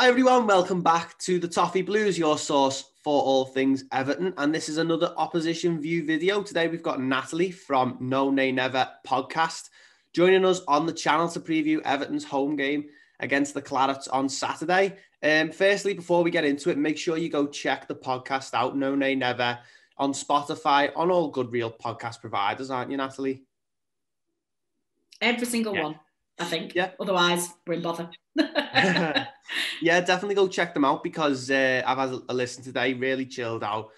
Hi everyone, welcome back to the Toffee Blues, your source for all things Everton. And this is another opposition view video. Today we've got Natalie from NoNayNever Podcast joining us on the channel to preview Everton's home game against the Clarets on Saturday. Firstly, before we get into it, make sure you go check the podcast out, NoNayNever, on Spotify, on all good real podcast providers, aren't you, Natalie? Every single one, I think. Yeah. Otherwise, we're in bother. Yeah, definitely go check them out because I've had a listen today. Really chilled out,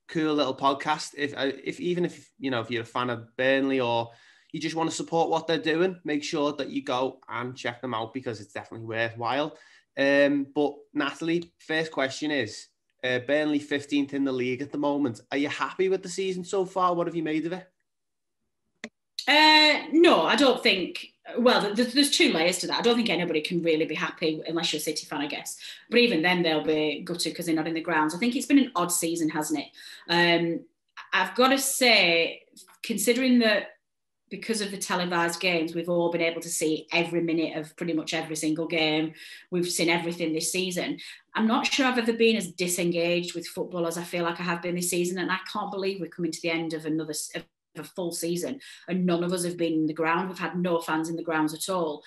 cool little podcast. If you're a fan of Burnley or you just want to support what they're doing, make sure that you go and check them out because it's definitely worthwhile. But Natalie, first question is: Burnley 15th in the league at the moment. Are you happy with the season so far? What have you made of it? No, I don't think. Well, there's two layers to that. I don't think anybody can really be happy unless you're a City fan, I guess. But even then, they'll be gutted because they're not in the grounds. I think it's been an odd season, hasn't it? I've got to say, considering that because of the televised games, we've all been able to see every minute of pretty much every single game. We've seen everything this season. I'm not sure I've ever been as disengaged with football as I feel like I have been this season. And I can't believe we're coming to the end of a full season and none of us have been in the ground. We've had no fans in the grounds at all.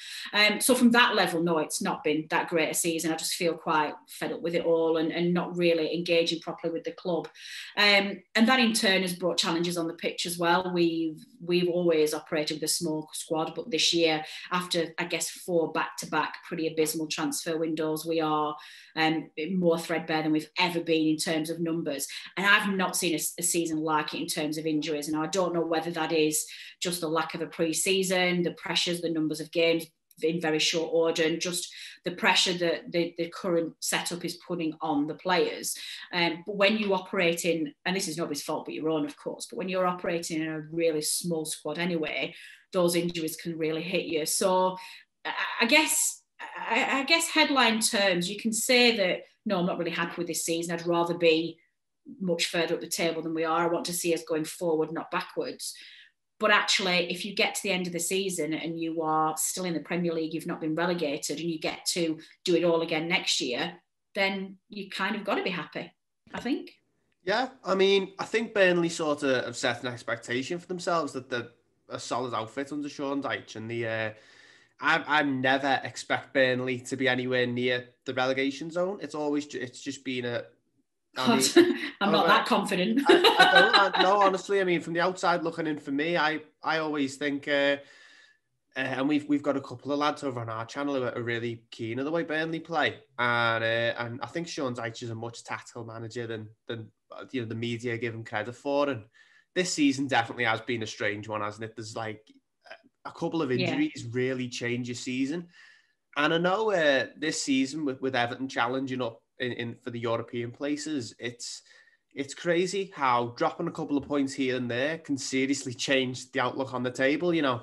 So from that level, no, it's not been that great a season. I just feel quite fed up with it all and not really engaging properly with the club. And that in turn has brought challenges on the pitch as well. We've always operated with a small squad, but this year, after I guess 4 back-to-back pretty abysmal transfer windows, we are more threadbare than we've ever been in terms of numbers. And I've not seen a season like it in terms of injuries. And I don't know whether that is just the lack of a pre-season, the pressures, the numbers of games in very short order, and just the pressure that the current setup is putting on the players. But when you operate in, and this is nobody's fault but your own, of course, but when you're operating in a really small squad anyway, those injuries can really hit you. So I guess headline terms, you can say that, no, I'm not really happy with this season. I'd rather be much further up the table than we are. I want to see us going forward, not backwards. But actually, if you get to the end of the season and you are still in the Premier League, you've not been relegated, and you get to do it all again next year, then you kind of got to be happy, I think. Yeah, I mean, I think Burnley sort of have set an expectation for themselves that they're a solid outfit under Sean Dyche, and I never expect Burnley to be anywhere near the relegation zone. It's just been a. I'm not that confident. I don't know, honestly. I mean, from the outside looking in for me, I always think, and we've got a couple of lads over on our channel who are really keen on the way Burnley play, and I think Sean Dyche is a much tactical manager than the media give him credit for. And this season definitely has been a strange one, hasn't it? There's like a couple of injuries really change your season, and I know this season with Everton challenging up in for the European places, it's crazy how dropping a couple of points here and there can seriously change the outlook on the table. You know,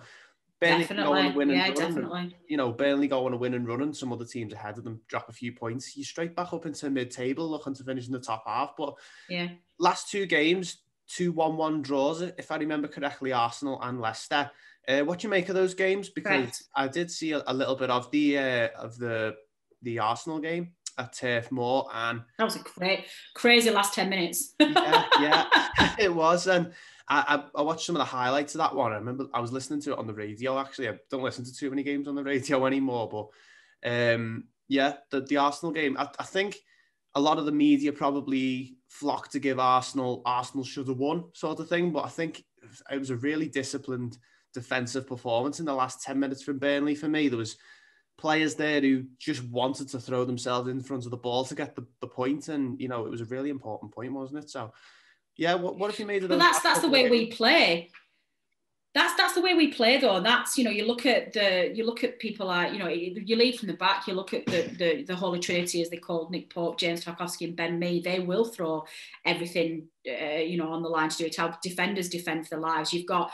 Burnley go on a win and run. Definitely. Burnley go on a win and run, and some other teams ahead of them drop a few points. You're straight back up into mid-table, looking to finish in the top half. But last 2 games, 2 1-1 draws, if I remember correctly, Arsenal and Leicester. What do you make of those games? Because I did see a little bit of the Arsenal game at Turf Moor, and that was a crazy last 10 minutes. yeah, it was. And I watched some of the highlights of that one. I remember I was listening to it on the radio. Actually, I don't listen to too many games on the radio anymore, but the Arsenal game, I think a lot of the media probably flocked to give Arsenal should have won sort of thing, but I think it was a really disciplined defensive performance in the last 10 minutes from Burnley. For me, there was players there who just wanted to throw themselves in front of the ball to get the point, and it was a really important point, wasn't it? So yeah, what if you made it? But that's the way we play. That's the way we play, though. That's, you look at people like, you lead from the back, you look at the Holy Trinity, as they called Nick Pope, James Tarkowski and Ben Mee. They will throw everything on the line to do it, how defenders defend for their lives. You've got,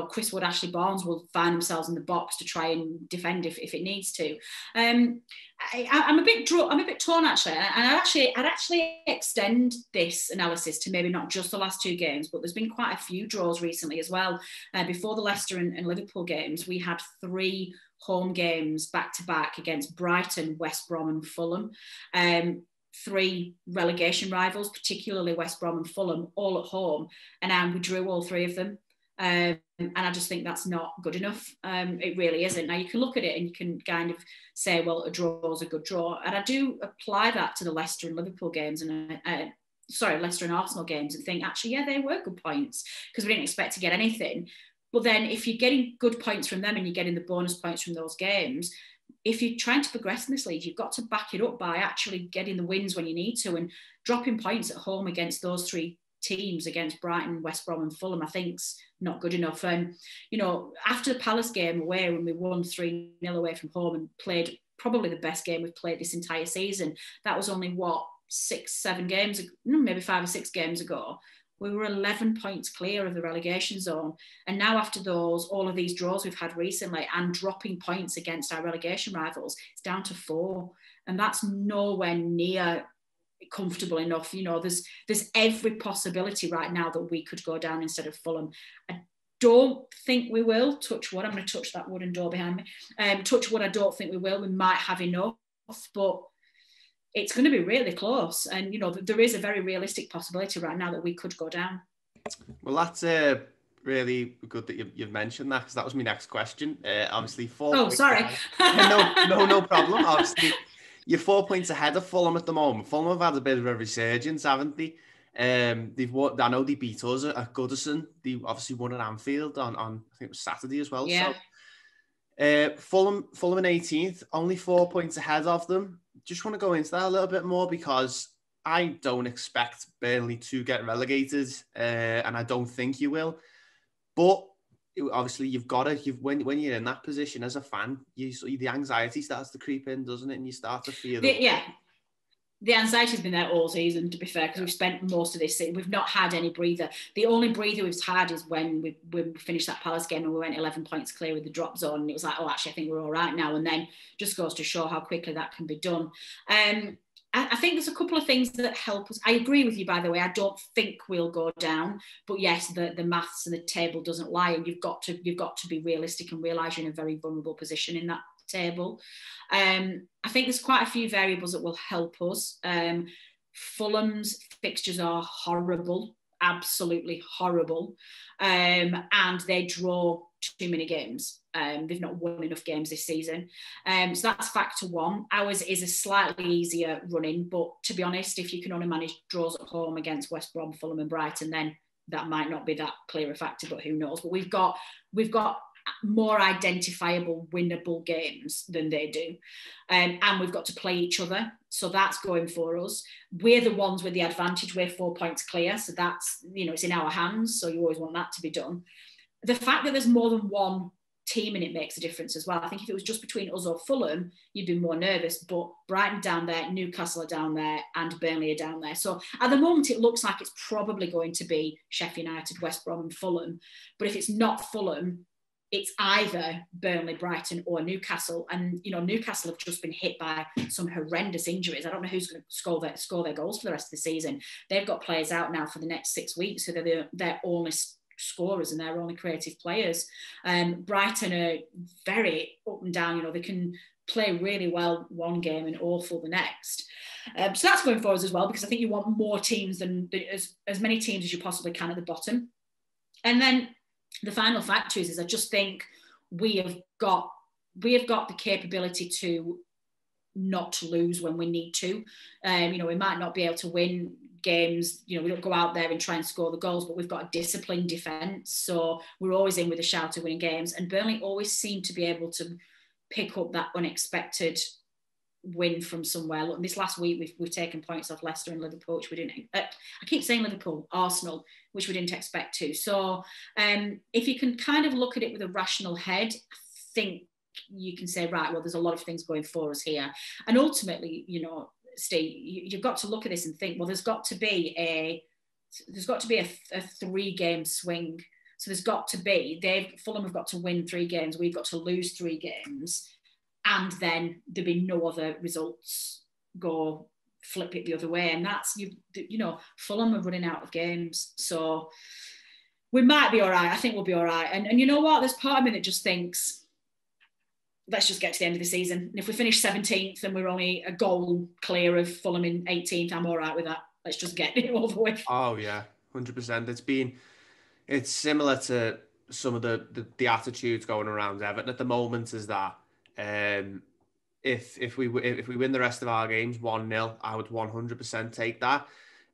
Chris Wood, Ashley Barnes will find themselves in the box to try and defend if it needs to. I'm a bit torn actually, and I'd actually extend this analysis to maybe not just the last two games, but there's been quite a few draws recently as well. Before the Leicester and Liverpool games, we had 3 home games back to back against Brighton, West Brom and Fulham. 3 relegation rivals, particularly West Brom and Fulham, all at home, and we drew all 3 of them. And I just think that's not good enough. It really isn't. Now, you can look at it and you can kind of say, well, a draw is a good draw. And I do apply that to the Leicester and Liverpool games and Leicester and Arsenal games and think, actually, yeah, they were good points because we didn't expect to get anything. But then if you're getting good points from them and you're getting the bonus points from those games, if you're trying to progress in this league, you've got to back it up by actually getting the wins when you need to, and dropping points at home against those 3 teams, against Brighton, West Brom and Fulham, I think's not good enough. And, after the Palace game away, when we won 3-0 away from home and played probably the best game we've played this entire season, that was only, 6-7 games, maybe 5 or 6 games ago. We were 11 points clear of the relegation zone. And now after all of these draws we've had recently and dropping points against our relegation rivals, it's down to 4. And that's nowhere near comfortable enough. There's every possibility right now that we could go down instead of Fulham. I don't think we will. Touch wood. I'm going to touch that wooden door behind me. Touch wood, I don't think we will. We might have enough, but it's going to be really close. And, there is a very realistic possibility right now that we could go down. Well, that's really good that you've mentioned that, because that was my next question. Obviously, 4 Oh, points sorry. No problem. Obviously, you're 4 points ahead of Fulham at the moment. Fulham have had a bit of a resurgence, haven't they? They've won, I know they beat us at Goodison. They obviously won at Anfield on I think it was Saturday as well. Yeah. So Fulham in 18th, only 4 points ahead of them. Just want to go into that a little bit more, because I don't expect Burnley to get relegated, and I don't think you will. But obviously, you've got to. When you're in that position as a fan, the anxiety starts to creep in, doesn't it? And you start to feel. The anxiety's been there all season, to be fair, because we've spent most of this season. We've not had any breather. The only breather we've had is when we finished that Palace game and we went 11 points clear with the drop zone. And it was like, oh, actually, I think we're all right now. And then just goes to show how quickly that can be done. I think there's a couple of things that help us. I agree with you, by the way. I don't think we'll go down. But yes, the maths and the table doesn't lie. And you've got to be realistic and realise you're in a very vulnerable position in that table. I think there's quite a few variables that will help us. Fulham's fixtures are horrible, absolutely horrible, and they draw too many games. They've not won enough games this season, so that's factor one. Ours is a slightly easier running, but to be honest, if you can only manage draws at home against West Brom, Fulham and Brighton, then that might not be that clear a factor, but who knows. But we've got more identifiable, winnable games than they do. And we've got to play each other. So that's going for us. We're the ones with the advantage. We're 4 points clear. So that's, it's in our hands. So you always want that to be done. The fact that there's more than one team in it makes a difference as well. I think if it was just between us or Fulham, you'd be more nervous. But Brighton down there, Newcastle are down there, and Burnley are down there. So at the moment, it looks like it's probably going to be Sheffield United, West Brom and Fulham. But if it's not Fulham, it's either Burnley, Brighton or Newcastle. And, Newcastle have just been hit by some horrendous injuries. I don't know who's going to score their goals for the rest of the season. They've got players out now for the next 6 weeks, so they're their only scorers and their only creative players. Brighton are very up and down. They can play really well one game and awful the next. So that's going for us as well, because I think you want more teams than as many teams as you possibly can at the bottom. And then the final factor is I just think we have got the capability to not lose when we need to. We might not be able to win games. We don't go out there and try and score the goals, but we've got a disciplined defence, so we're always in with a shout of winning games. And Burnley always seem to be able to pick up that unexpected win from somewhere. Look, this last week we've taken points off Leicester and Liverpool, which we didn't. I keep saying Liverpool, Arsenal, which we didn't expect to. So if you can kind of look at it with a rational head, I think you can say, right, well, there's a lot of things going for us here. And ultimately, Steve, you've got to look at this and think, well, there's got to be there's got to be a 3-game swing. So there's got to be, Fulham have got to win 3 games, we've got to lose 3 games, and then there'll be no other results go flip it the other way. And that's, Fulham are running out of games. So we might be all right. I think we'll be all right. And you know what? There's part of me that just thinks, let's just get to the end of the season. And if we finish 17th and we're only a goal clear of Fulham in 18th, I'm all right with that. Let's just get it over with. Oh, yeah, 100%. It's similar to some of the attitudes going around Everton at the moment, is that if we win the rest of our games 1-0, I would 100% take that.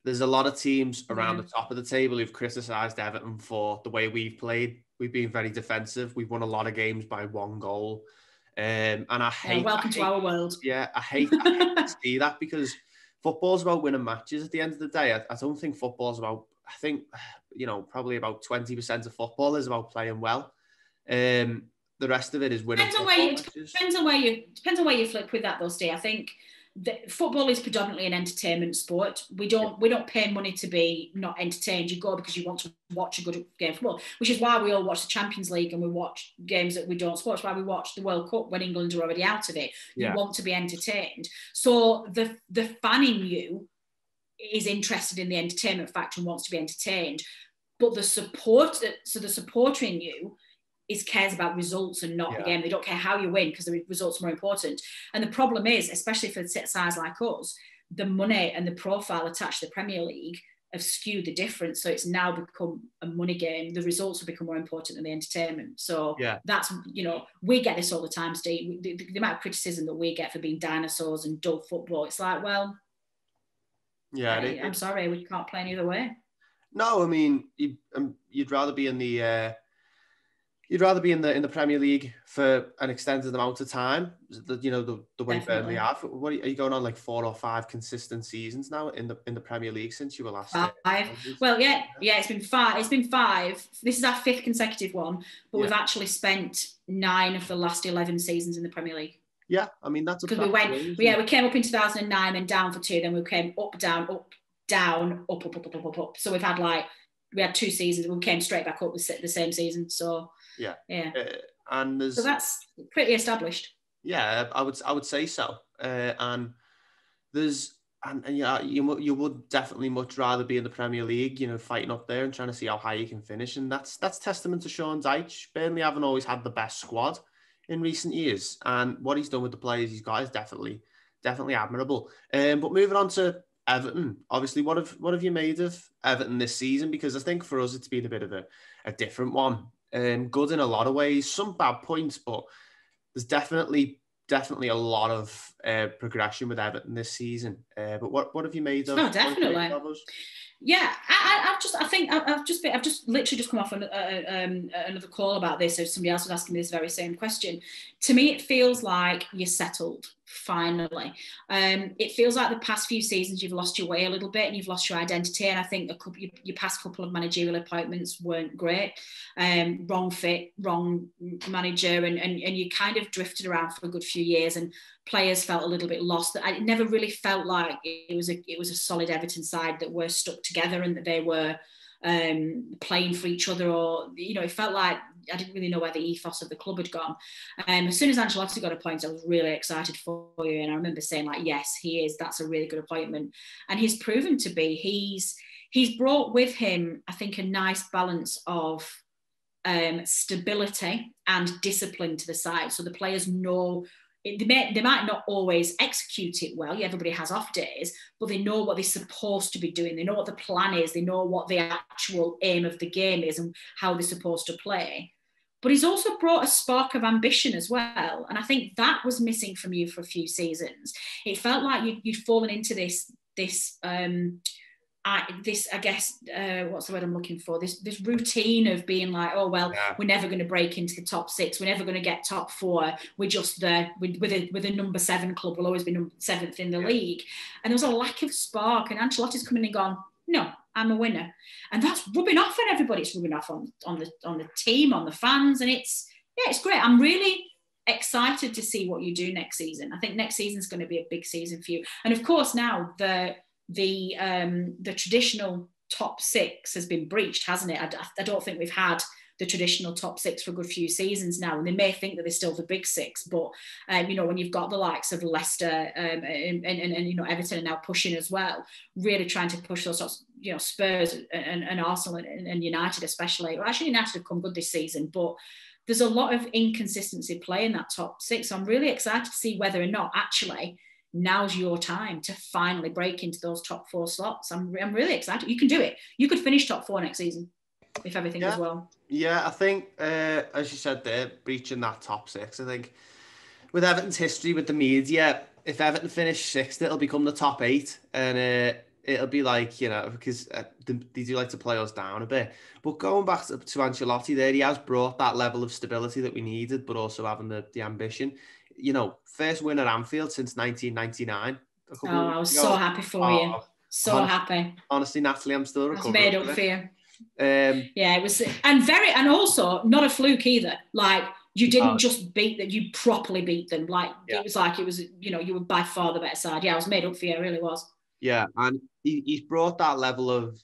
There's a lot of teams around the top of the table who've criticised Everton for the way we've played. We've been very defensive. We've won a lot of games by 1 goal. And I hate... welcome to our world. Yeah, I hate to see that, because football's about winning matches at the end of the day. I don't think football's about... I think, probably about 20% of football is about playing well. The rest of it is winning. Depends on where you flip with that, though, Steve. I think football is predominantly an entertainment sport. We don't pay money to be not entertained. You go because you want to watch a good game of football, which is why we all watch the Champions League and we watch games that we don't support. It's why we watch the World Cup when England are already out of it. You want to be entertained. So the fan in you is interested in the entertainment factor and wants to be entertained, but the supporter in you cares about results and not the game. They don't care how you win because the results are more important. And the problem is, especially for size like us, the money and the profile attached to the Premier League have skewed the difference. So it's now become a money game. The results have become more important than the entertainment. So that's, we get this all the time, Steve. The amount of criticism that we get for being dinosaurs and dull football, it's like, well, I'm sorry, we can't play any other way. No, I mean, you'd rather be in the in the Premier League for an extended amount of time. The way Burnley are. What are you going on, like 4 or 5 consistent seasons now in the Premier League since you were last 5? Well, it's been 5. It's been 5. This is our 5th consecutive one, but we've actually spent 9 of the last 11 seasons in the Premier League. Yeah, I mean, that's because we came up in 2009 and down for 2, then we came up, down, up, down, up. So we had 2 seasons, we came straight back up the same season. So and so that's pretty established. Yeah, I would say so. And you would definitely much rather be in the Premier League, fighting up there and trying to see how high you can finish. And that's testament to Sean Dyche. Burnley haven't always had the best squad in recent years, and what he's done with the players he's got is definitely admirable. But moving on to Everton, obviously, what have you made of Everton this season? Because I think for us it's been a bit of a different one. Good in a lot of ways, some bad points, but there's definitely a lot of progression with Everton this season. But what have you made of? Oh, definitely. Yeah, I've just literally come off another call about this. So somebody else was asking me this very same question. To me, it feels like you're settled finally. It feels like the past few seasons you've lost your way a little bit and you've lost your identity. And I think your past couple of managerial appointments weren't great. Wrong fit, wrong manager, and you kind of drifted around for a good few years, and players felt a little bit lost. I never really felt like it was a solid Everton side that were stuck together and that they were playing for each other, or it felt like I didn't really know where the ethos of the club had gone. As soon as Ancelotti got appointed, I was really excited for you, and I remember saying yes, he is. That's a really good appointment, and he's proven to be. He's brought with him, I think, a nice balance of stability and discipline to the side, so the players know. They might not always execute it well. Everybody has off days, but they know what they're supposed to be doing. They know what the plan is. They know what the actual aim of the game is and how they're supposed to play. But he's also brought a spark of ambition as well. And I think that was missing from you for a few seasons. It felt like you'd fallen into this what's the word I'm looking for? This routine of being like, we're never going to break into the top 6. We're never going to get top 4. We're just there with a number 7 club. We'll always be 7th in the league. And there was a lack of spark. And Ancelotti's come in and gone, no, I'm a winner. And that's rubbing off on everybody. It's rubbing off on the team, on the fans. And it's great. I'm really excited to see what you do next season. I think next season's going to be a big season for you. And of course now the traditional top six has been breached, hasn't it? I don't think we've had the traditional top six for a good few seasons now, and they may think that they're still the big six, but when you've got the likes of Leicester and Everton are now pushing as well, really trying to push those sorts, Spurs and Arsenal and United especially. Well, actually United have come good this season, but there's a lot of inconsistency play in that top six. So I'm really excited to see whether or not actually now's your time to finally break into those top four slots. I'm really excited. You can do it. You could finish top four next season if everything goes well. Yeah, I think, as you said there, breaching that top six, I think with Everton's history with the media, if Everton finish sixth, it'll become the top eight, and it'll be like, because they do like to play us down a bit. But going back to Ancelotti there, he has brought that level of stability that we needed, but also having the ambition. First win at Anfield since 1999. I was so happy for you. So happy. Honestly, Natalie, I'm still recovering. I was made up for you. It was, and also not a fluke either. Like, you didn't just beat them, you properly beat them. It was you were by far the better side. I was made up for you, it really was. Yeah, and he's brought that level of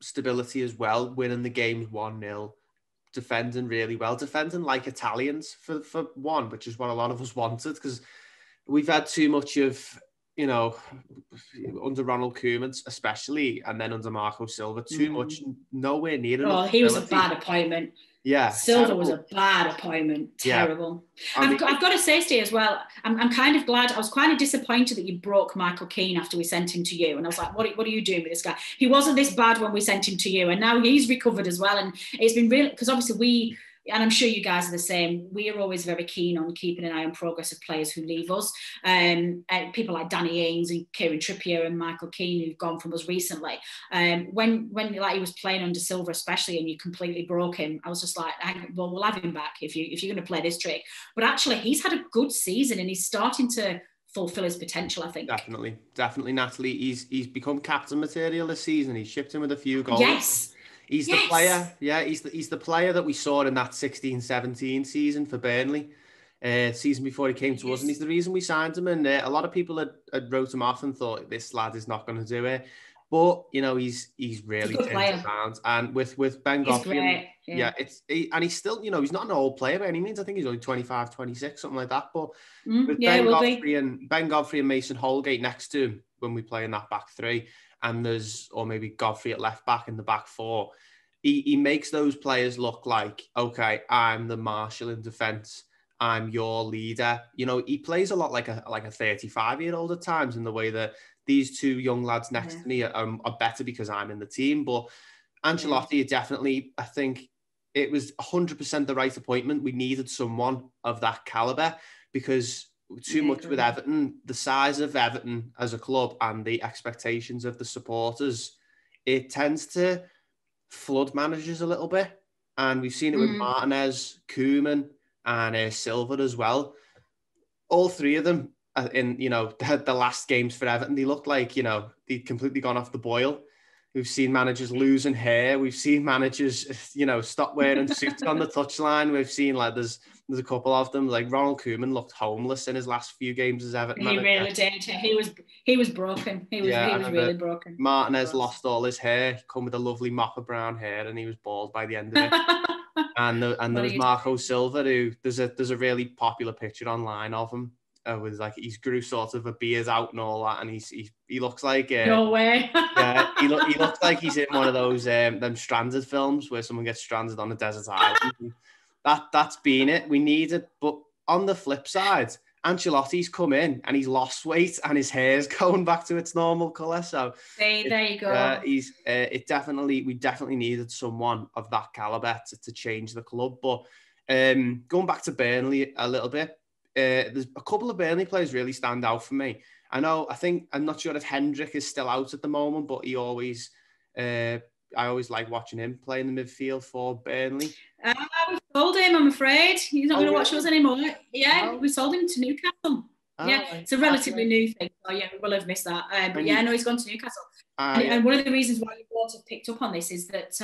stability as well, winning the games 1-0, defending really well, defending like Italians for one, which is what a lot of us wanted, because we've had too much of, under Ronald Koeman especially, and then under Marco Silva, too much, nowhere near enough. Oh, he was a bad appointment. Yeah, Silva was a bad appointment. Terrible. Yeah. I've got to say, Steve, as well, I'm kind of glad. I was kind of disappointed that you broke Michael Keane after we sent him to you. And I was like, what are you doing with this guy? He wasn't this bad when we sent him to you. And now he's recovered as well. And it's been really, because obviously and I'm sure you guys are the same, we are always very keen on keeping an eye on progress of players who leave us. And people like Danny Ings and Kieran Trippier and Michael Keane, who've gone from us recently. When like he was playing under Silva especially, and you completely broke him, I was just like, well, we'll have him back if you're going to play this trick. But actually, he's had a good season and he's starting to fulfill his potential, I think. Definitely, Natalie. He's become captain material this season. He's shipped in with a few goals. Yes. He's the player. Yeah, he's the player that we saw in that 16-17 season for Burnley. Season before he came to us, and he's the reason we signed him. And a lot of people had wrote him off and thought this lad is not going to do it. But he's really turned around. And with Ben Godfrey, he's still he's not an old player by any means. I think he's only 25, 26, something like that. But with Ben Godfrey and Mason Holgate next to him when we play in that back three, and or maybe Godfrey at left back in the back four, he makes those players look like, okay, I'm the marshal in defence. I'm your leader. He plays a lot like a 35-year-old at times, in the way that these two young lads next to me are better because I'm in the team. But Ancelotti definitely, I think it was 100% the right appointment. We needed someone of that calibre, because too much with Everton, the size of Everton as a club and the expectations of the supporters, it tends to flood managers a little bit. And we've seen it with Martinez, Koeman, and Silva as well. All three of them in the last games for Everton, they looked like they'd completely gone off the boil. We've seen managers losing hair. We've seen managers stop wearing suits on the touchline. We've seen there's a couple of them, like Ronald Koeman looked homeless in his last few games as Everton manager. He really did. He was broken. He was really broken. Martinez lost all his hair, come with a lovely mop of brown hair, and he was bald by the end of it. And there was Marco Silva, who there's a really popular picture online of him with he's grew sort of a beard out and all that, and he looks like no way. he looks like he's in one of those them Stranded films where someone gets stranded on a desert island. That's been it. We need it. But on the flip side, Ancelotti's come in and he's lost weight and his hair's going back to its normal colour. So there you go. We definitely needed someone of that calibre to change the club. But going back to Burnley a little bit, there's a couple of Burnley players really stand out for me. I'm not sure if Hendrick is still out at the moment, but he always, I always like watching him play in the midfield for Burnley. We sold him, I'm afraid. He's not going to watch us anymore. Yeah, we sold him to Newcastle. It's a relatively new thing. So yeah, we will have missed that. But he's gone to Newcastle. And one of the reasons why we want to have picked up on this is that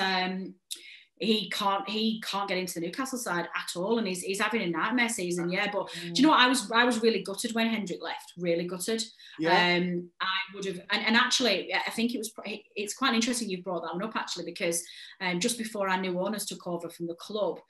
he can't get into the Newcastle side at all, and he's having a nightmare season. Yeah, but do you know what? I was really gutted when Hendrick left. Really gutted. Yeah. I would have, and actually, I think it's quite interesting you've brought that one up actually, because just before our new owners took over from the club,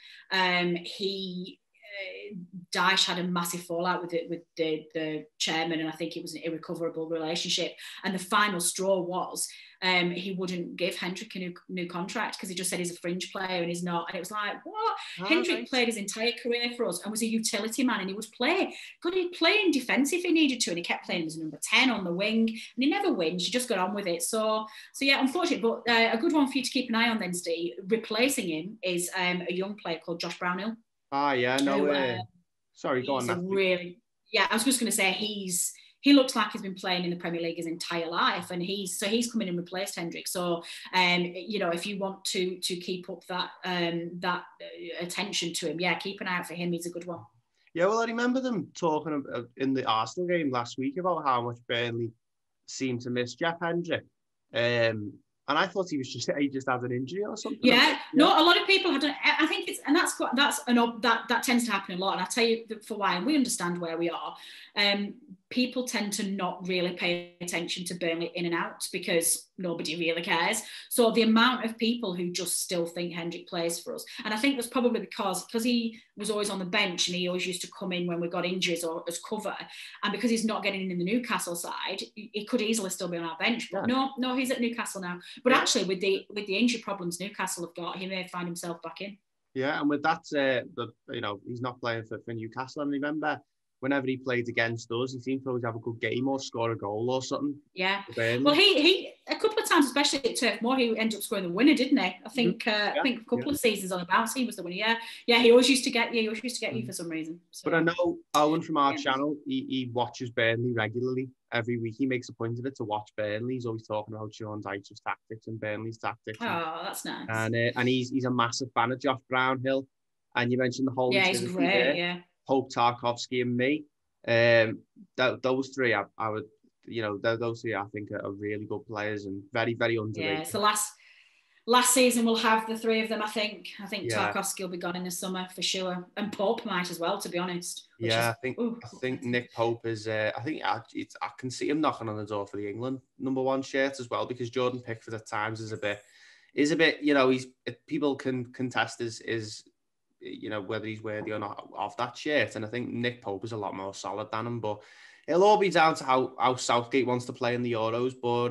Dyche had a massive fallout with the chairman, and I think it was an irrecoverable relationship. And the final straw was he wouldn't give Hendrick a new contract because he just said he's a fringe player and he's not. And it was like, what? Hendrick played his entire career for us and was a utility man, and he would play. God, he'd play in defence if he needed to, and he kept playing as number 10 on the wing, and he never wins. You just got on with it. So yeah, unfortunate, but a good one for you to keep an eye on then, Steve. Replacing him is a young player called Josh Brownhill. Yeah, no way. Sorry, go on. I was just going to say he looks like he's been playing in the Premier League his entire life, and he's come in and replaced Hendrick. So, if you want to keep up that attention to him, keep an eye out for him. He's a good one. Yeah, well, I remember them talking in the Arsenal game last week about how much Burnley seemed to miss Jeff Hendrick. And I thought he just had an injury or something. Yeah, no, a lot of people had. I think that tends to happen a lot. And I'll tell you for why. And we understand where we are. People tend to not really pay attention to Burnley in and out because nobody really cares. So the amount of people who just still think Hendrick plays for us, and I think that's probably because he was always on the bench and he always used to come in when we got injuries or as cover, and because he's not getting in the Newcastle side, he could easily still be on our bench. But no, he's at Newcastle now. But actually, with the injury problems Newcastle have got, he may find himself back in. Yeah, and with that, he's not playing for Newcastle. And remember, whenever he played against us, he seemed to always have a good game or score a goal or something. Yeah. Well, he a couple of times, especially at Turf Moor, he ended up scoring the winner, didn't he? I think a couple of seasons on the bounce, he was the winner. Yeah. He always used to get you. He always used to get you for some reason. So. But I know Owen from our channel, he watches Burnley regularly. Every week he makes a point of it to watch Burnley. He's always talking about Sean Dyche's tactics and Burnley's tactics. Oh, that's nice. And he's a massive fan of Josh Brownhill. And you mentioned the whole he's great. There. Yeah. Pope, Tarkowski, and me. Those three, I would, those three I think are really good players and very, very underrated. Yeah, so last season we'll have the three of them. I think Tarkowski will be gone in the summer for sure, and Pope might as well, to be honest. I think Nick Pope is. I can see him knocking on the door for the England #1 shirt as well, because Jordan Pickford at times is a bit. People can contest his whether he's worthy or not of that shirt. And I think Nick Pope is a lot more solid than him, but it'll all be down to how Southgate wants to play in the Euros. But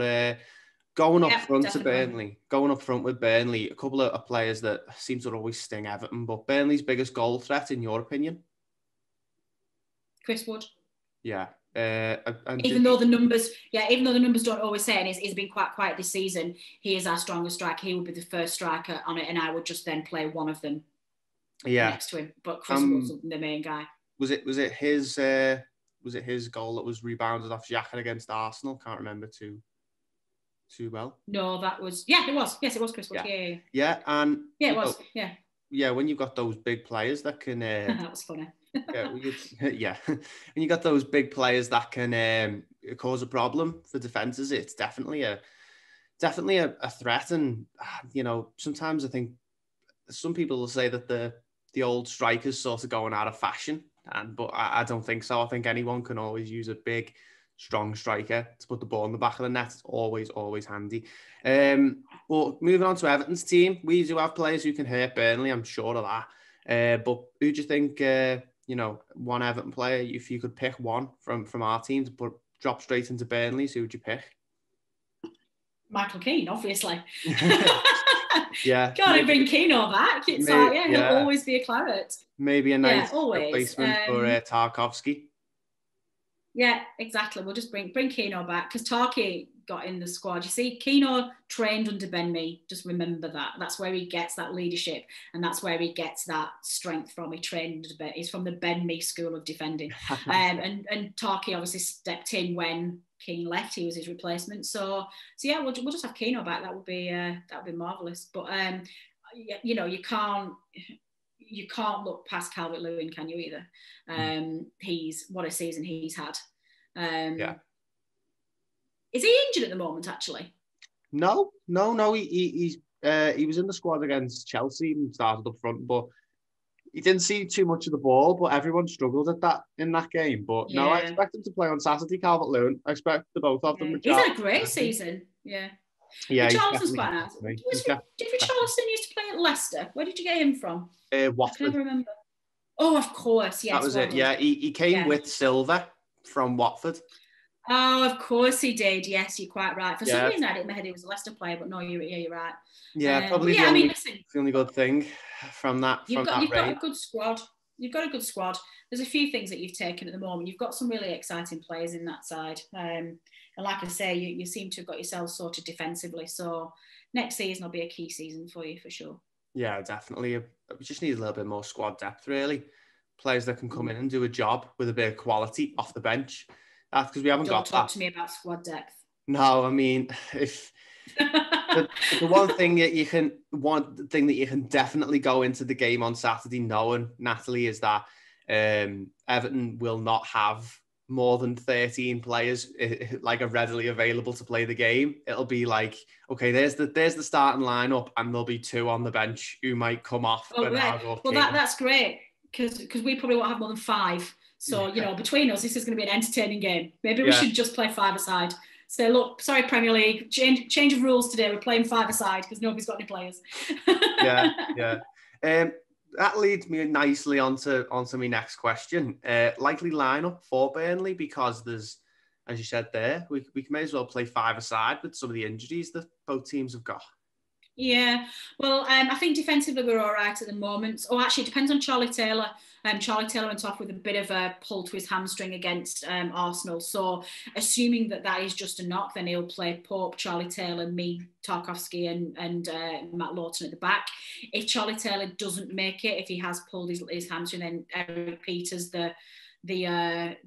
going up front with Burnley, a couple of players that seem to always sting Everton, but Burnley's biggest goal threat, in your opinion? Chris Wood. Yeah. Even though the numbers don't always say, and he's been quite quiet this season, he is our strongest striker. He would be the first striker on it, and I would just then play one of them next to him. But Chris Wood's the main guy. Was it his goal that was rebounded off Xhaka against Arsenal? Can't remember too well. No, that was it was. Yes, it was Chris Wood. Yeah, and it was. Yeah, when you've got those big players that can that was funny. When you got those big players that can cause a problem for defenses, it's definitely a threat. And sometimes I think some people will say that the old strikers sort of going out of fashion, but I don't think so. I think anyone can always use a big, strong striker to put the ball in the back of the net. It's always handy. But moving on to Everton's team, we do have players who can hurt Burnley, I'm sure of that. But who do you think, one Everton player, if you could pick one from our team to drop straight into Burnley's, who would you pick? Michael Keane, obviously. Yeah. Gotta bring Keano back. It's he'll always be a claret. Maybe a nice replacement for Tarkowski. Yeah, exactly. We'll just bring Keano back because Tarky got in the squad. You see, Keano trained under Ben Mee. Just remember that. That's where he gets that leadership, and that's where he gets that strength from. He trained a bit. He's from the Ben Mee school of defending. And Tarky obviously stepped in when Keane left. He was his replacement. So yeah, we'll just have Keano back. That would be marvelous. But you can't look past Calvert-Lewin, can you either? He's what a season he's had. Is he injured at the moment? Actually, no. He's He was in the squad against Chelsea and started up front, but he didn't see too much of the ball. But everyone struggled at that in that game. But no, I Yeah. expect him to play on Saturday. Calvert-Lewin. I expect the both of them. He's had a great season. Yeah. Yeah, Richarlison's quite nice. Did Richarlison used to play at Leicester? Where did you get him from? Watford. I can never remember. Oh, of course. Yes. That was it. Yeah, he came with Silva from Watford. Oh, of course he did. Yes, you're quite right. For some reason, I didn't know he was a Leicester player, but no, you're right. Yeah, probably the only good thing from that. You've got a good squad. You've got a good squad. There's a few things that you've taken at the moment. You've got some really exciting players in that side. And like I say, you seem to have got yourselves sorted defensively. So next season will be a key season for you for sure. Yeah, definitely. We just need a little bit more squad depth, really. Players that can come in and do a job with a bit of quality off the bench. That's because we haven't got that. Don't talk to me about squad depth. No, I mean, if the one thing that you can definitely go into the game on Saturday knowing, Natalie, is that Everton will not have more than 13 players like are readily available to play the game. It'll be like, okay, there's the starting lineup, and there'll be 2 on the bench who might come off. Oh, right. Well, that's great because we probably won't have more than 5. So, between us, this is going to be an entertaining game. Maybe we should just play 5-a-side. Say, look, sorry, Premier League, change of rules today. We're playing 5-a-side because nobody's got any players. Yeah. That leads me nicely onto my next question. Likely lineup for Burnley, because there's, as you said there, we may as well play 5-a-side with some of the injuries that both teams have got. Yeah, well, I think defensively we're all right at the moment. Oh, actually, it depends on Charlie Taylor. Charlie Taylor went off with a bit of a pull to his hamstring against Arsenal. So assuming that is just a knock, then he'll play Pope, Charlie Taylor, me, Tarkowski and Matt Lawton at the back. If Charlie Taylor doesn't make it, if he has pulled his hamstring, then Eric Peters, the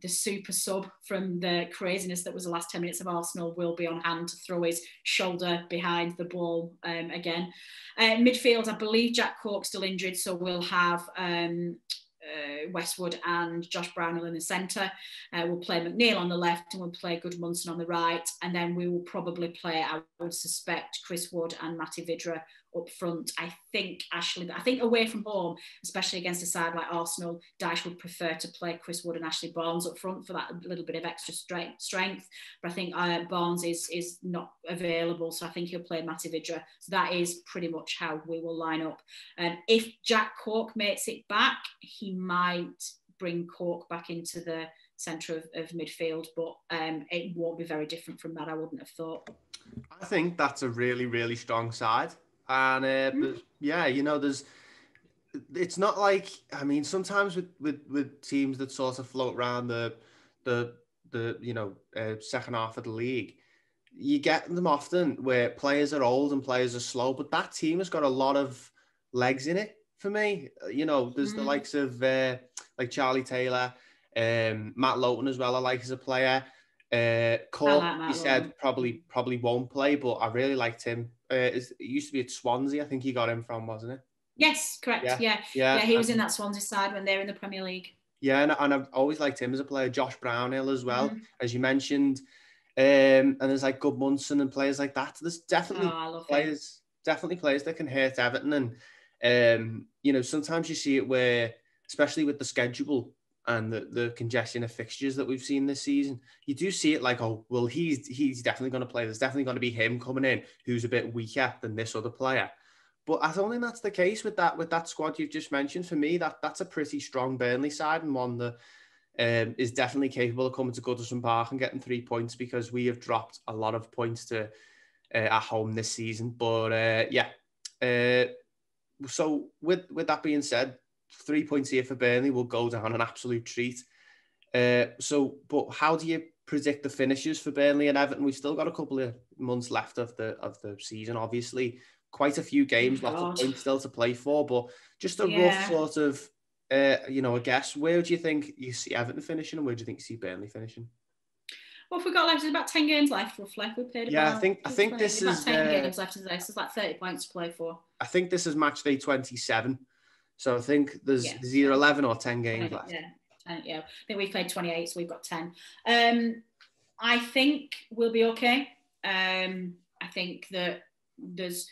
super sub from the craziness that was the last 10 minutes of Arsenal, will be on hand to throw his shoulder behind the ball again. Midfield, I believe Jack Cork's still injured, so we'll have Westwood and Josh Brownhill in the centre. We'll play McNeil on the left, and we'll play Goodmunson on the right, and then we will probably play, I would suspect, Chris Wood and Matty Vidra up front. I think away from home, especially against a side like Arsenal, Dyche would prefer to play Chris Wood and Ashley Barnes up front for that little bit of extra strength. But I think Barnes is not available, so I think he'll play Matty Vidra. So that is pretty much how we will line up. If Jack Cork makes it back, he might bring Cork back into the centre of midfield, but it won't be very different from that, I wouldn't have thought. I think that's a really, really strong side. And it's not like, I mean, sometimes with teams that sort of float around the second half of the league, you get them often where players are old and players are slow, but that team has got a lot of legs in it for me. There's the likes of like Charlie Taylor, Matt Lowton as well, I like as a player. Cork, he said probably won't play, but I really liked him. It used to be at Swansea, I think he got him from, wasn't it? Yes, correct. Yeah, he was in that Swansea side when they were in the Premier League. Yeah, and I've always liked him as a player. Josh Brownhill as well, as you mentioned. And there's like Goodmunson and players like that. There's definitely players that can hurt Everton. And sometimes you see it where, especially with the schedule and the congestion of fixtures that we've seen this season, you do see it like, oh, well, he's definitely going to play. There's definitely going to be him coming in who's a bit weaker than this other player. But I don't think that's the case with that squad you've just mentioned. For me, that's a pretty strong Burnley side, and one that is definitely capable of coming to Goodison Park and getting 3 points, because we have dropped a lot of points at home this season. But so with that being said, 3 points here for Burnley will go down an absolute treat. But how do you predict the finishes for Burnley and Everton? We've still got a couple of months left of the season, obviously. Quite a few games, lots of points still to play for, but just a rough sort of, a guess. Where do you think you see Everton finishing, and where do you think you see Burnley finishing? Well, if we've got there's about 10 games left, roughly. We played about, I think this is 10 games left today, so it's like 30 points to play for. I think this is match day 27, so I think there's either 11 or 10 games left. I think we've played 28, so we've got 10. I think we'll be okay. I think that there's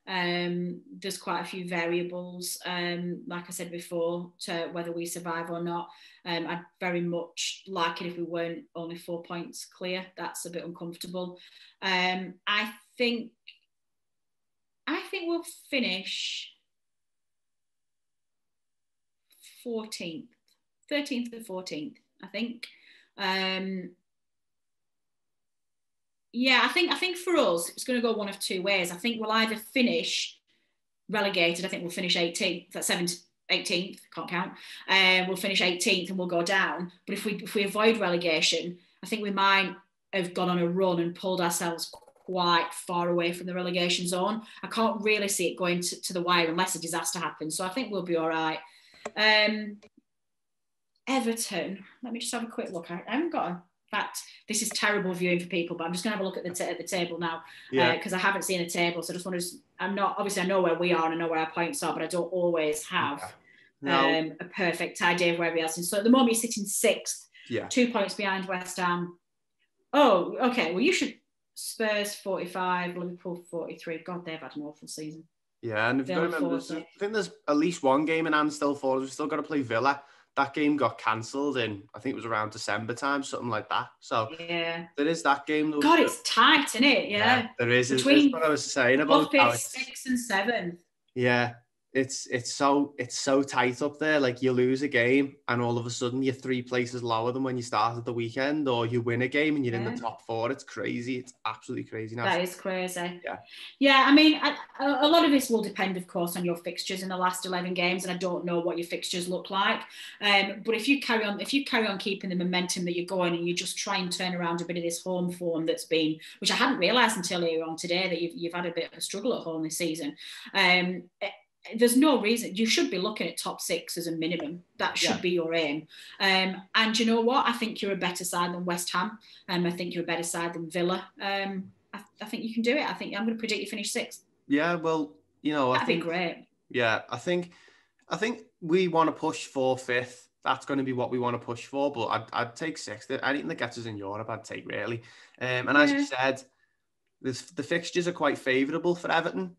There's quite a few variables, like I said before, to whether we survive or not. I'd very much like it if we weren't only 4 points clear. That's a bit uncomfortable. I think we'll finish 14th, 13th to 14th, I think. Yeah, I think for us, it's going to go one of two ways. I think we'll either finish relegated. I think we'll finish 18th, that's 18th, can't count. We'll finish 18th and we'll go down. But if we avoid relegation, I think we might have gone on a run and pulled ourselves quite far away from the relegation zone. I can't really see it going to the wire unless a disaster happens. So I think we'll be all right. Everton, let me just have a quick look. I haven't got a fact. This is terrible viewing for people, but I'm just going to have a look at the table now because I haven't seen a table. So I just want to. Obviously I know where we are and I know where our points are, but I don't always have a perfect idea of where we are. So at the moment you're sitting 6th, 2 points behind West Ham. Oh, okay. Well, you should. Spurs 45, Liverpool 43. God, they've had an awful season. Yeah, and if you've got to remember, I think there's at least one game in hand still for us. We've still got to play Villa. That game got cancelled in, I think it was around December time, something like that. So there is that game. God, it's tight, isn't it? Yeah, there is. Between what I was saying about 6th and 7th. Yeah, it's so tight up there. Like you lose a game and all of a sudden you're 3 places lower than when you started the weekend, or you win a game and you're in the top 4. It's crazy. It's absolutely crazy now. That is crazy. Yeah. I mean, a lot of this will depend, of course, on your fixtures in the last 11 games, and I don't know what your fixtures look like. But if you carry on keeping the momentum that you're going, and you just try and turn around a bit of this home form that's been, which I hadn't realised until earlier on today, that you've had a bit of a struggle at home this season. There's no reason. You should be looking at top 6 as a minimum. That should be your aim. And you know what? I think you're a better side than West Ham. I think you're a better side than Villa. I think you can do it. I think I'm going to predict you finish 6th. Yeah, well, I think, be great. Yeah, I think we want to push for 5th. That's going to be what we want to push for. But I'd take 6th. Anything that gets us in Europe, I'd take really. And as you said, the fixtures are quite favourable for Everton.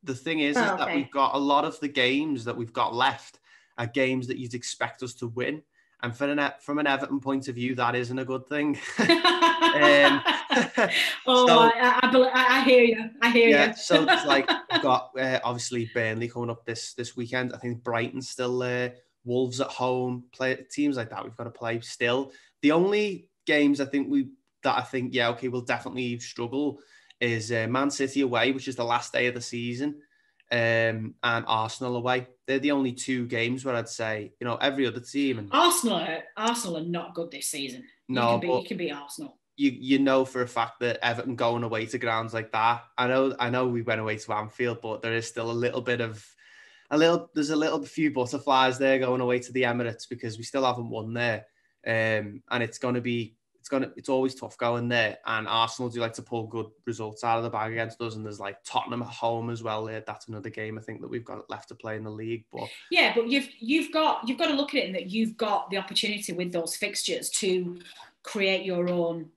The thing is that we've got a lot of the games that we've got left are games that you'd expect us to win. And from an Everton point of view, that isn't a good thing. I hear you. Yeah, so it's like we've got obviously Burnley coming up this weekend. I think Brighton's still there. Wolves at home. Teams like that we've got to play still. The only games I think we'll definitely struggle is Man City away, which is the last day of the season, and Arsenal away. They're the only 2 games where I'd say, every other team. And Arsenal are not good this season. No, you can beat Arsenal. You know for a fact that Everton going away to grounds like that. I know we went away to Anfield, but there is still there's a few butterflies there going away to the Emirates because we still haven't won there. And it's always tough going there, and Arsenal do like to pull good results out of the bag against us, and there's like Tottenham at home as well. That's another game I think that we've got left to play in the league. But you've got to look at it in that you've got the opportunity with those fixtures to create your own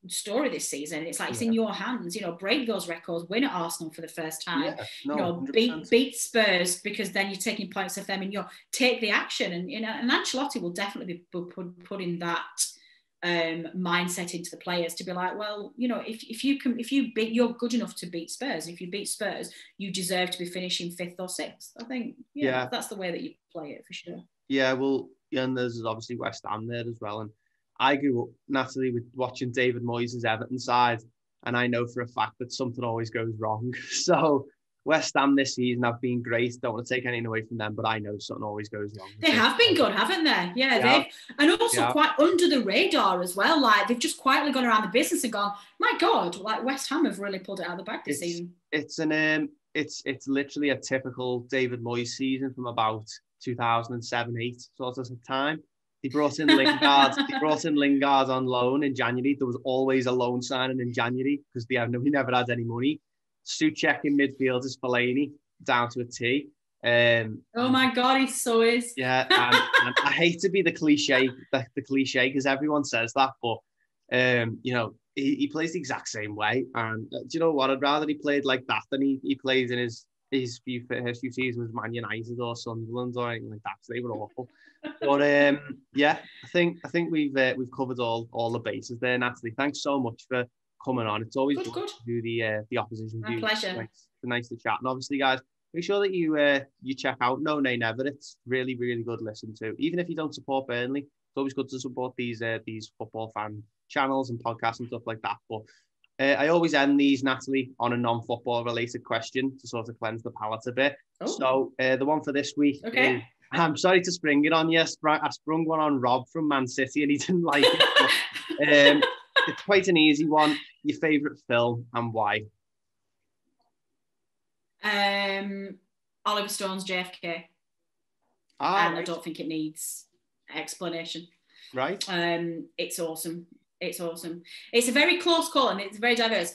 story this season. It's like it's in your hands. Break those records, win at Arsenal for the first time. Beat Spurs, because then you're taking points off them, and take the action. And and Ancelotti will definitely be putting that mindset into the players to be like, well, you're good enough to beat Spurs. If you beat Spurs, you deserve to be finishing 5th or 6th. I think that's the way that you play it for sure. Yeah, well, and there's obviously West Ham there as well. And I grew up, Natalie, with watching David Moyes' Everton side, and I know for a fact that something always goes wrong. So West Ham this season have been great. Don't want to take anything away from them, but I know something always goes wrong. They have been good, haven't they? Yeah. And also quite under the radar as well. Like they've just quietly gone around the business and gone, my God, like West Ham have really pulled it out of the bag this season. It's literally a typical David Moyes season from about 2007-8 sort of time. They brought in Lingard. Lingard on loan in January. There was always a loan signing in January because we never had any money. Souček in midfield is Fellaini down to a T. Oh my God, he so is. Yeah, and I hate to be the cliche because everyone says that, but he plays the exact same way. And do you know what? I'd rather he played like that than he played in his few seasons with Man United or Sunderland or anything like that. So they were awful. But yeah, I think we've covered all the bases there, Natalie. Thanks so much for coming on. It's always good to do the opposition view. My pleasure. It's nice to chat. And obviously, guys, make sure that you check out NoNayNever. It's really, really good to listen to. Even if you don't support Burnley, it's always good to support these football fan channels and podcasts and stuff like that. But I always end these, Natalie, on a non-football related question to sort of cleanse the palate a bit. Oh. So the one for this week is, I'm sorry to spring it on you. I sprung one on Rob from Man City and he didn't like it. But, it's quite an easy one. Your favourite film and why? Oliver Stone's JFK. And I don't think it needs explanation. Right. It's awesome. It's awesome. It's a very close call and it's very diverse.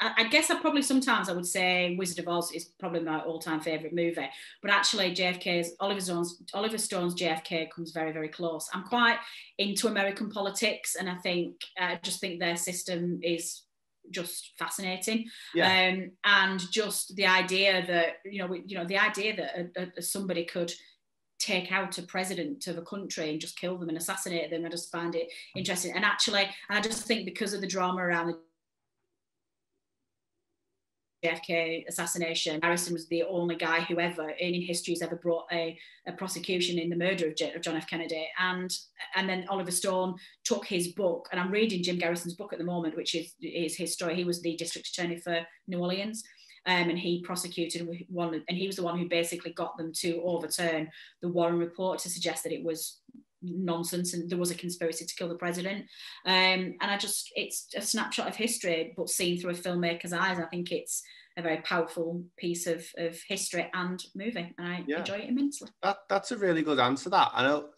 I guess I would say Wizard of Oz is probably my all-time favourite movie, but actually Oliver Stone's JFK comes very, very close. I'm quite into American politics, and I just think their system is just fascinating. Yeah. And just the idea that somebody could take out a president of a country and just kill them and assassinate them. I just find it interesting. And I just think because of the drama around the JFK assassination, Harrison was the only guy who ever in history has ever brought a prosecution in the murder of John F. Kennedy. And then Oliver Stone took his book, and I'm reading Jim Garrison's book at the moment, which is his story. He was the district attorney for New Orleans. And he prosecuted one, and he was the one who basically got them to overturn the Warren report to suggest that it was nonsense and there was a conspiracy to kill the president. And it's a snapshot of history, but seen through a filmmaker's eyes. I think it's a very powerful piece of history and movie, and I enjoy it immensely. That's a really good answer. That I know.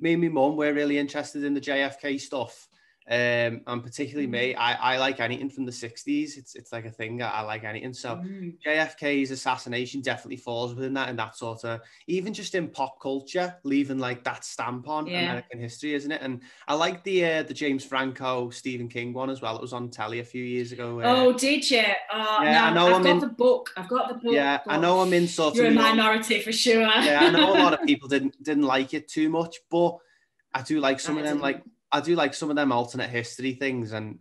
Me and my mum, we're really interested in the JFK stuff. And particularly me, I like anything from the 60s. It's like a thing. I like anything. So JFK's assassination definitely falls within that, and that sort of, even just in pop culture, leaving like that stamp on American history, isn't it? And I like the James Franco, Stephen King one as well. It was on telly a few years ago. Oh, did you? Yeah, no, I've got the book. Yeah, I know I'm in sort of. You're a minority for sure. Yeah, I know a lot of people didn't like it too much, but I do like some of them. I do like some of them alternate history things, and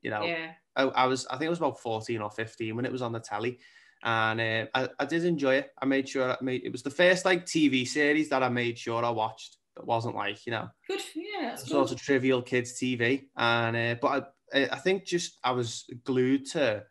you know, I think I was about 14 or 15 when it was on the telly, and I did enjoy it. I made sure it was the first like TV series that I made sure I watched that wasn't like, you know, good, yeah, that's sort of trivial kids TV, and but I think just I was glued to,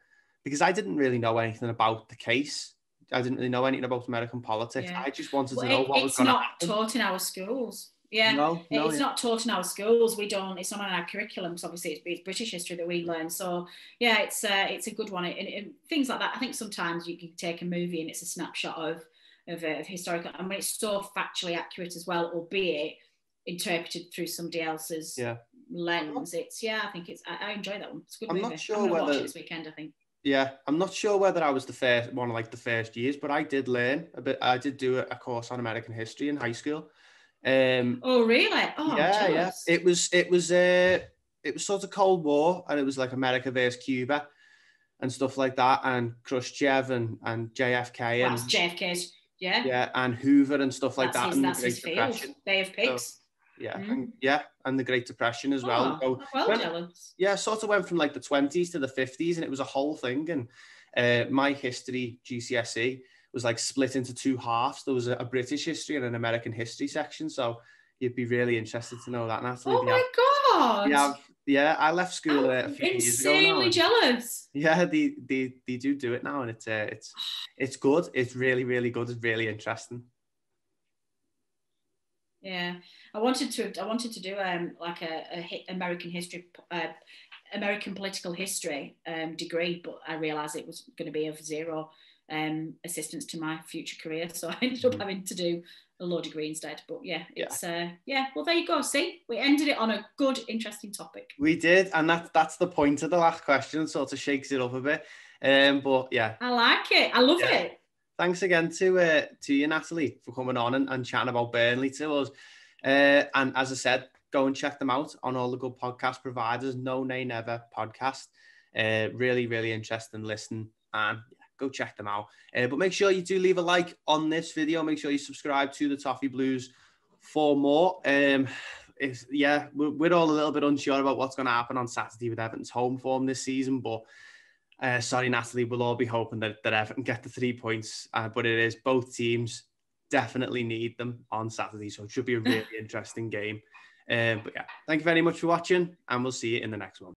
because I didn't really know anything about the case. I didn't really know anything about American politics. I just wanted to know what was going to happen. It's not taught in our schools. Yeah, it's not taught in our schools. We don't. It's not on our curriculum. Because obviously, it's British history that we learn. So yeah, it's a good one. And things like that. I think sometimes you can take a movie and it's a snapshot of historical. I mean, it's so factually accurate as well, albeit interpreted through somebody else's lens. I think I enjoy that one. It's a good movie. Not sure I'm gonna watch it this weekend, I think. Yeah, I'm not sure whether I was the first years, but I did learn a bit. I did do a course on American history in high school. Oh really? Oh yeah. It was sort of Cold War, and it was like America versus Cuba and stuff like that, and Khrushchev and JFK. Well, that's JFK's, yeah, and Hoover and stuff like that. That's his field. Bay of Pigs. So, and the Great Depression as well. So jealous. Yeah, sort of went from like the 20s to the 50s, and it was a whole thing. And my history GCSE was like split into two halves. There was a British history and an American history section. So you'd be really interested to know that, Natalie. Oh my God. Yeah, I left school a few years ago now. Insanely jealous. Yeah, they do it now, and it's good. It's really, really good. It's really interesting. Yeah, I wanted to do like a American history, American political history degree, but I realised it was going to be of zero assistance to my future career, so I ended up having to do a law degree instead. But it's well, there you go. See, we ended it on a good, interesting topic. We did, and that's the point of the last question. Sort of shakes it up a bit, but yeah, I like it. I love it. Thanks again to you, Natalie, for coming on and chatting about Burnley to us. And as I said, go and check them out on all the good podcast providers. NoNayNever podcast. Really, really interesting listen, and go check them out. But make sure you do leave a like on this video. Make sure you subscribe to the Toffee Blues for more. We're all a little bit unsure about what's going to happen on Saturday with Everton's home form this season, but sorry, Natalie, we'll all be hoping that Everton get the 3 points, but it is both teams definitely need them on Saturday, so it should be a really interesting game. But yeah, thank you very much for watching, and we'll see you in the next one.